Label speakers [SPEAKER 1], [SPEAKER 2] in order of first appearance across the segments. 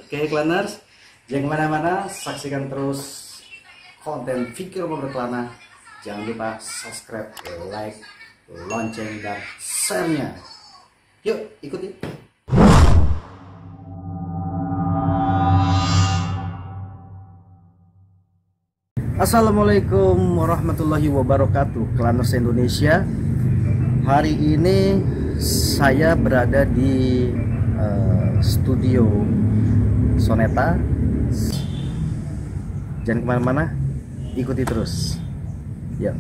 [SPEAKER 1] Oke, Claners, jangan kemana-mana, saksikan terus konten Fikir Berkelana. Jangan lupa subscribe, like, lonceng, dan share-nya. Yuk, ikuti. Assalamualaikum warahmatullahi wabarakatuh, Claners Indonesia. Hari ini saya berada di studio Soneta. Jangan kemana-mana, ikuti terus. Ya.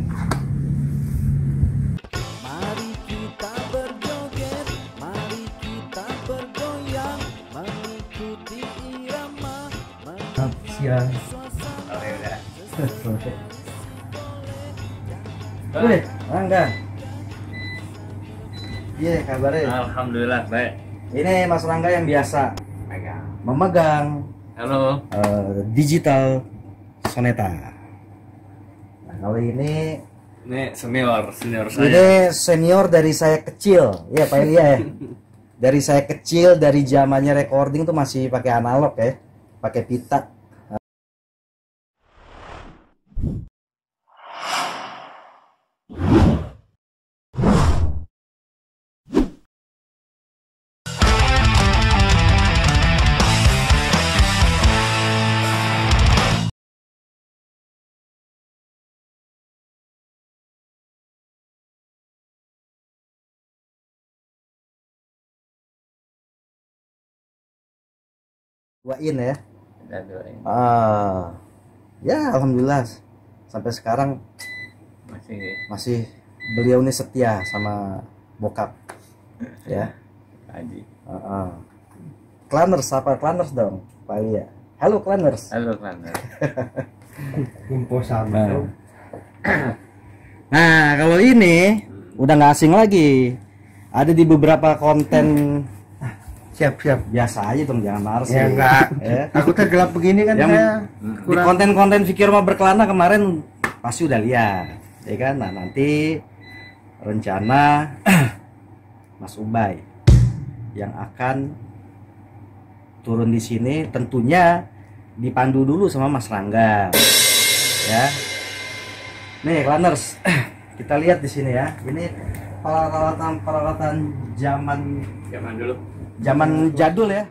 [SPEAKER 2] Mari kita berjoget, mari kita bergoyang, mengikuti irama.
[SPEAKER 1] Siang. Wih, Rangga. Iya, kabarnya?
[SPEAKER 3] Alhamdulillah baik.
[SPEAKER 1] Ini Mas Rangga yang biasa memegang
[SPEAKER 3] Halo.
[SPEAKER 1] digital Soneta. Nah, kali ini
[SPEAKER 3] senior saya.
[SPEAKER 1] ini senior dari saya kecil, ya Pak Elia ya. Dari saya kecil, dari zamannya recording tuh masih pakai analog ya, pakai pita. Duain ya. Ya alhamdulillah sampai sekarang masih beliau ini setia sama bokap ya.
[SPEAKER 3] Haji.
[SPEAKER 1] Claners, apa Claners dong Pak Elia? Halo Claners.
[SPEAKER 3] Halo Claners.
[SPEAKER 4] Kumpul sama.
[SPEAKER 1] Nah kalau ini udah nggak asing lagi, ada di beberapa konten.
[SPEAKER 4] Siap.
[SPEAKER 1] Biasa aja dong, jangan marah
[SPEAKER 4] Ya enggak.
[SPEAKER 1] ya.
[SPEAKER 4] Aku gelap begini kan
[SPEAKER 1] Yang
[SPEAKER 4] saya
[SPEAKER 1] di
[SPEAKER 4] kurang.
[SPEAKER 1] konten-konten Fikir Berkelana kemarin pasti udah lihat ya kan. Nah nanti rencana Mas Ubay yang akan turun di sini tentunya dipandu dulu sama Mas Rangga ya. Nih Claners, kita lihat di sini ya, ini peralatan zaman jadul ya.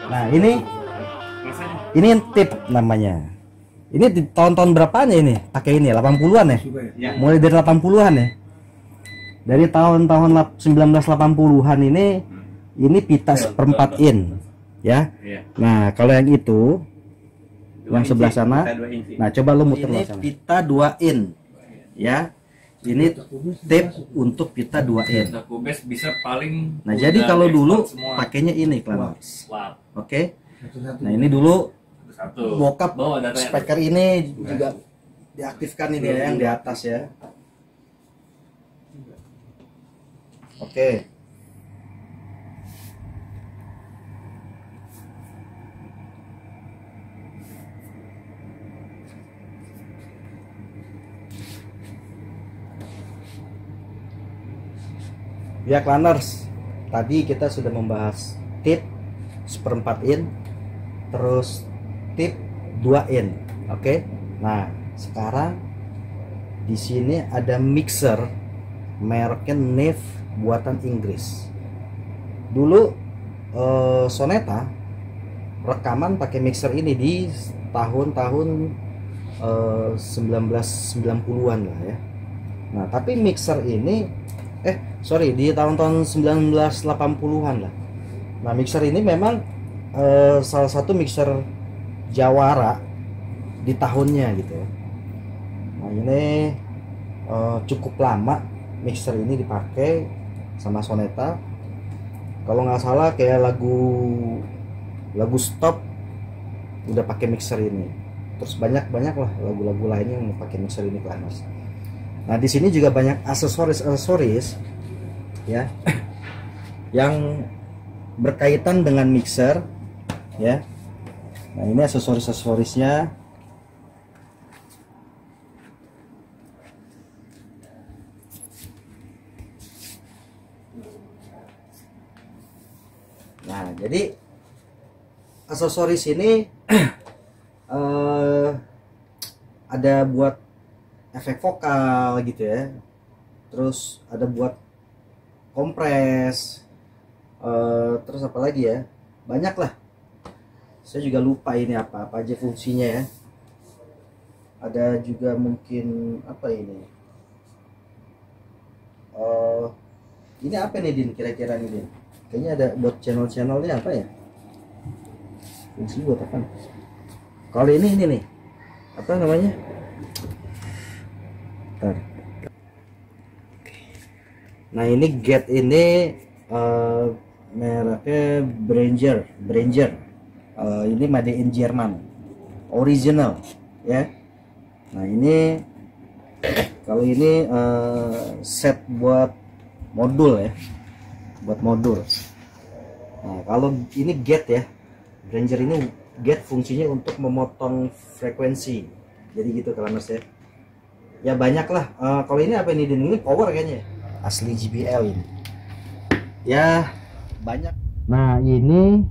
[SPEAKER 1] Nah ini tip namanya. Ini di tahun-tahun berapanya ini? Pakai ini 80-an ya?
[SPEAKER 3] Ya.
[SPEAKER 1] Mulai dari 80-an ya? Dari tahun-tahun 1980-an ini pita seperempat in ya.
[SPEAKER 3] Iya.
[SPEAKER 1] Nah kalau yang itu yang sebelah sana, nah coba lu muter
[SPEAKER 3] Ini
[SPEAKER 1] sana. Pita 2 in ya. Ini tape untuk pita 2 in.
[SPEAKER 3] Pita kubes bisa paling.
[SPEAKER 1] Nah jadi
[SPEAKER 3] udah
[SPEAKER 1] kalau dulu
[SPEAKER 3] expert semua.
[SPEAKER 1] pakainya ini Claners.
[SPEAKER 3] Slap.
[SPEAKER 1] Oke. Nah ini dulu
[SPEAKER 3] Satu.
[SPEAKER 1] bokap
[SPEAKER 3] Bawa datanya.
[SPEAKER 1] speaker ini juga diaktifkan ini ya, yang di atas ya. Oke. Ya Claners, tadi kita sudah membahas tip 1/4 in, terus tip 2 in. Oke. Nah, sekarang di sini ada mixer mereknya Neve buatan Inggris. Dulu Soneta rekaman pakai mixer ini di tahun-tahun 1990-an lah ya. Nah, tapi mixer ini di tahun-tahun 1980-an lah. Nah, mixer ini memang salah satu mixer jawara di tahunnya gitu ya. Nah, ini cukup lama mixer ini dipakai sama Soneta. Kalau nggak salah kayak lagu Stop udah pakai mixer ini. Terus banyak lah lagu-lagu lainnya yang pakai mixer ini Claners. Nah, di sini juga banyak aksesoris ya yang berkaitan dengan mixer ya. Nah, ini aksesorisnya. Nah, jadi aksesoris ini ada buat efek vokal gitu ya, terus ada buat kompres, terus apa lagi ya, banyak lah, saya juga lupa ini apa aja fungsinya ya. Ada juga mungkin apa ini, ini apa nih Din, kira-kira nih Din? Kayaknya ada buat channelnya apa ya, fungsi buat apa? Kalau ini nih apa namanya, nah ini gate ini mereknya Branger. Ini made in Jerman, original ya. Nah, ini kalau ini set buat modul ya, buat modul. Nah, kalau ini gate ya, Branger ini gate fungsinya untuk memotong frekuensi, jadi gitu Claners ya. Ya banyak lah. Kalau ini apa ini Din? Ini power kayaknya asli JBL ini ya, banyak. Nah, ini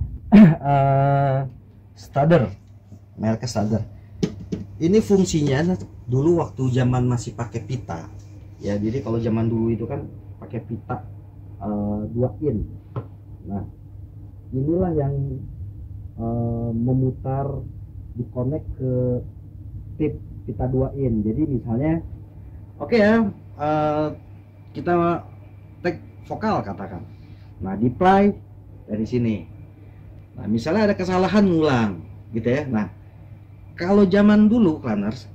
[SPEAKER 1] Stader, mereknya Stader. Ini fungsinya dulu waktu zaman masih pakai pita ya. Jadi kalau zaman dulu itu kan pakai pita 2 in. Nah, inilah yang memutar, dikonek ke tip pita 2 in. Jadi misalnya oke ya, kita take vokal katakan. Nah, di play dari sini. Nah, misalnya ada kesalahan ngulang gitu ya. Nah, kalau zaman dulu Claners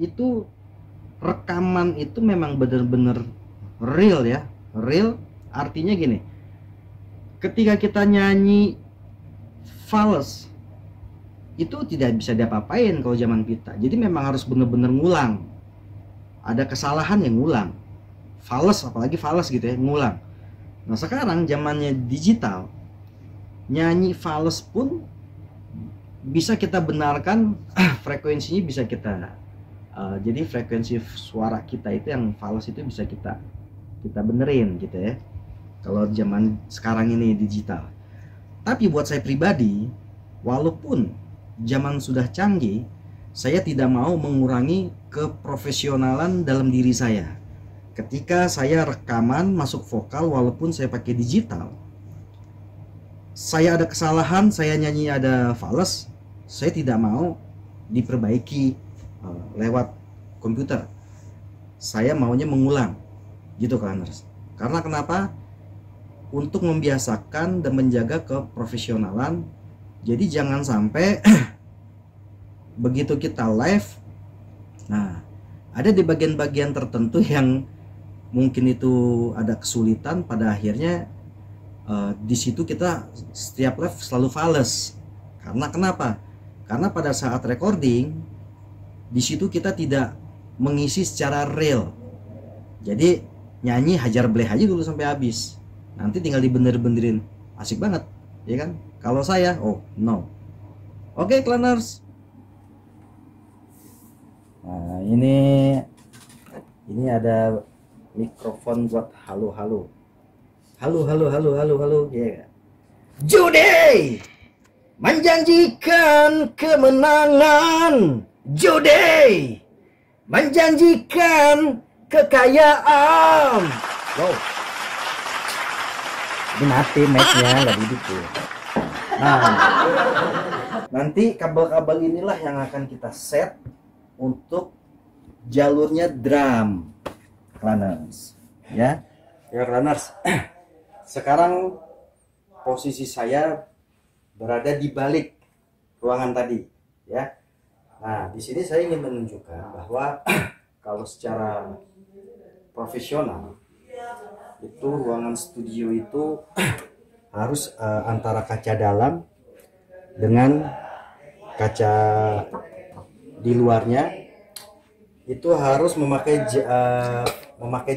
[SPEAKER 1] itu rekaman itu memang bener-bener real ya. Real artinya gini, ketika kita nyanyi fals itu tidak bisa diapa-apain kalau zaman pita. Jadi memang harus bener-bener ngulang. Ada kesalahan yang ngulang. Fals, apalagi fals gitu ya, ngulang. Nah, sekarang zamannya digital, nyanyi fals pun bisa kita benarkan, frekuensinya bisa kita jadi frekuensi suara kita itu yang fals itu bisa kita benerin gitu ya, kalau zaman sekarang ini digital. Tapi buat saya pribadi, walaupun zaman sudah canggih, saya tidak mau mengurangi keprofesionalan dalam diri saya. Ketika saya rekaman masuk vokal, walaupun saya pakai digital, saya ada kesalahan, saya nyanyi ada fals, saya tidak mau diperbaiki lewat komputer. Saya maunya mengulang gitu Claners. Karena kenapa? Untuk membiasakan dan menjaga keprofesionalan. Jadi jangan sampai begitu kita live, nah ada di bagian-bagian tertentu yang mungkin itu ada kesulitan, pada akhirnya di situ kita setiap live selalu fals. Karena kenapa? Karena pada saat recording di situ kita tidak mengisi secara real. Jadi nyanyi hajar bleh aja dulu sampai habis. Nanti tinggal dibener-benerin. Asik banget, ya kan? Kalau saya, oh no. Oke, Claners. Nah, ini ada mikrofon buat halo. Halo, ya. Judi menjanjikan kemenangan. Judi menjanjikan kekayaan. Wow. Ini mati mic-nya, nggak gitu. Nah, nanti kabel-kabel inilah yang akan kita set untuk jalurnya drum, Claners. Ya, Claners. Sekarang posisi saya berada di balik ruangan tadi, ya. Nah, di sini saya ingin menunjukkan bahwa kalau secara profesional itu ruangan studio itu harus antara kaca dalam dengan kaca di luarnya itu harus memakai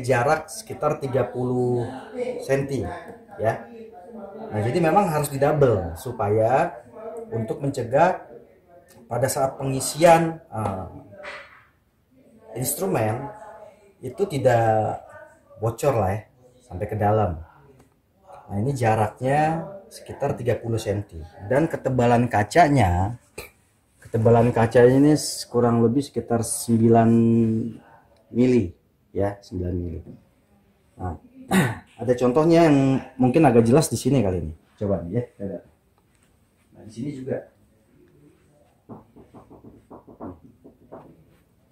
[SPEAKER 1] jarak sekitar 30 cm, ya. Nah, jadi memang harus didouble supaya untuk mencegah pada saat pengisian instrumen itu tidak bocor lah ya sampai ke dalam. Nah, ini jaraknya sekitar 30 cm dan ketebalan kacanya ini kurang lebih sekitar 9 mili ya, 9 mili. Nah, ada contohnya yang mungkin agak jelas di sini kali ini. Coba ya, ada. Nah, di sini juga.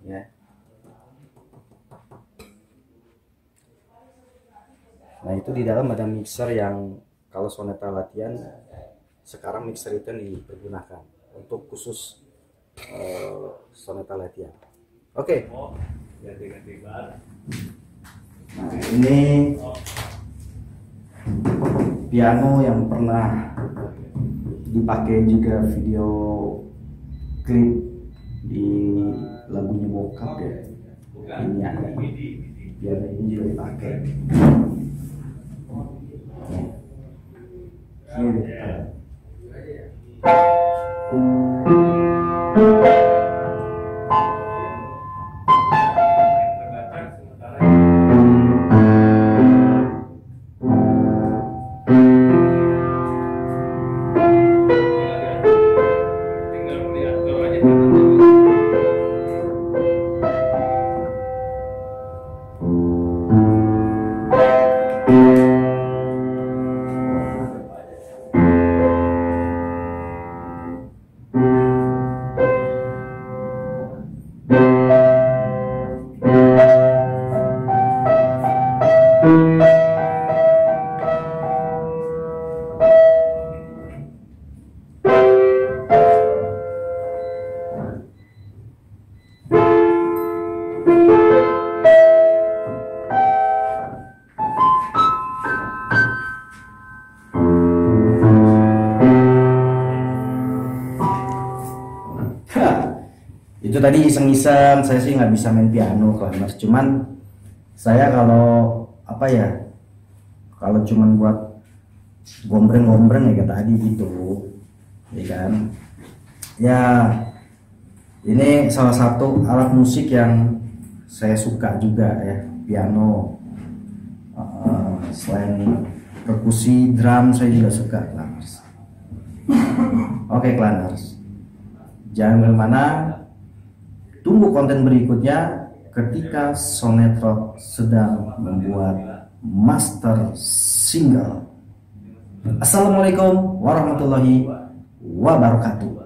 [SPEAKER 1] Ya. Nah, itu di dalam ada mixer yang kalau Soneta latihan sekarang mixer itu dipergunakan untuk khusus Soneta latihan. Oke. Nah, ini piano yang pernah dipakai juga video klip di lagunya Bokap ya. Ini ada piano ini juga dipakai. Itu tadi iseng-iseng, saya sih nggak bisa main piano Claners, cuman saya kalau apa ya, kalau cuman buat gombreng-gombreng ya kayak tadi gitu, ya kan. Ya, ini salah satu alat musik yang saya suka juga ya, piano. Selain perkusi, drum saya juga suka, Claners. Oke, Claners, jangan kemana. Tunggu konten berikutnya ketika Sonetrot sedang membuat master single. Assalamualaikum warahmatullahi wabarakatuh.